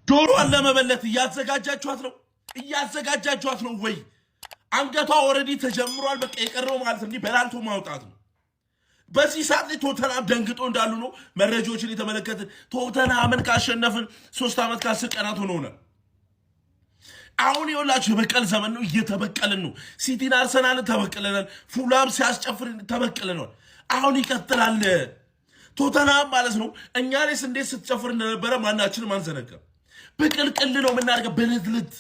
ዶሮዋን ለመበለት እያዘጋጃችኋት ነው ወይ? አንገቷ ኦሬዲ ተጀምሯል። በቃ የቀረው ማለት እንዲህ በላልቶ ማውጣት ነው። በዚህ ሰዓት ላይ ቶተናም ደንግጦ እንዳሉ ነው መረጃዎችን የተመለከትን። ቶተናምን ካሸነፍን 3 ዓመት ከ10 ቀናት ሆኖናል። አሁን ይኸውላችሁ የበቀል ዘመን ነው። እየተበቀልን ነው። ሲቲን አርሰናልን ተበቅለናል። ፉላም ሲያስጨፍር ተበቅለናል። አሁን ይቀጥላል። ቶተናም ማለት ነው እኛ ላይ እንዴት ስትጨፍር እንደነበረ ማናችንም አንዘነጋም። በቅልቅል ነው የምናደርገው። በልትልት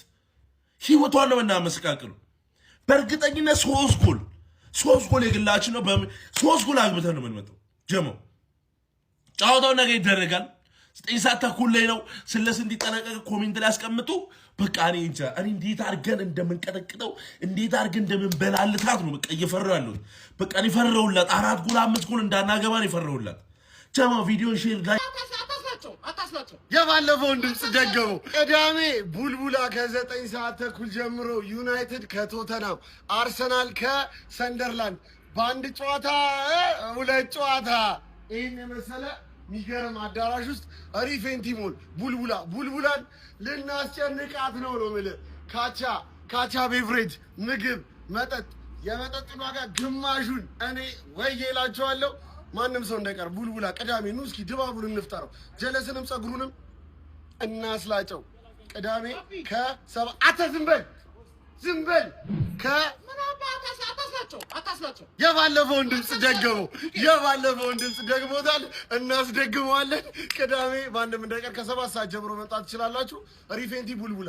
ህይወቷን ነው የምናመሰቃቅሉ። በእርግጠኝነት 3 ጎል የግላችን ነው። 3 ጎል አግብተን ነው የምንመጣው። ጀመው ጫወታው ነገ ይደረጋል። 9 ሰዓት ተኩል ላይ ነው። ስለስ እንዲጠነቀቅ ኮሜንት ላይ አስቀምጡ። በቃ እኔ እንጃ እኔ እንዴት አድርገን እንደምንቀጠቅጠው እንዴት አድርገን እንደምንበላልታት ነው በቃ እየፈራለሁ። በቃ እኔ ፈራሁላት። 4 ጎል 5 ጎል እንዳናገባ ነው ፈራሁላት። ጀመው ቪዲዮ ሼር ላይ አታስላቸው። የባለፈውን ድምጽ ደገሙ። ቅዳሜ ቡልቡላ ከ9 ሰዓት ተኩል ጀምሮ ዩናይትድ ከቶተናም፣ አርሰናል ከሰንደርላንድ በአንድ ጨዋታ 2 ጨዋታ ይህን የመሰለ ሚገርም አዳራሽ ውስጥ ሪፌንቲ ሞል ቡልቡላን ልናስጨንቃት ነው የምልህ። ካቻ ቤቭሬጅ ምግብ መጠጥ የመጠጡን ዋጋ ግማሹን እኔ ወይዬ እላቸዋለሁ። ማንም ሰው እንዳይቀር ቡልቡላ ቅዳሜ ኑ እስኪ ድባቡን እንፍጠረው። ጀለስንም ጸጉሩንም እናስላጨው። ቅዳሜ ከ7 አተ ዝም በል አታስላቸው። የባለፈውን ድምጽ ደግሞታል። እናስደግመዋለን። ቅዳሜ ማንም እንዳይቀር ከ7 ሰዓት ጀምሮ መምጣት ትችላላችሁ። ሪፌንቲ ቡልቡላ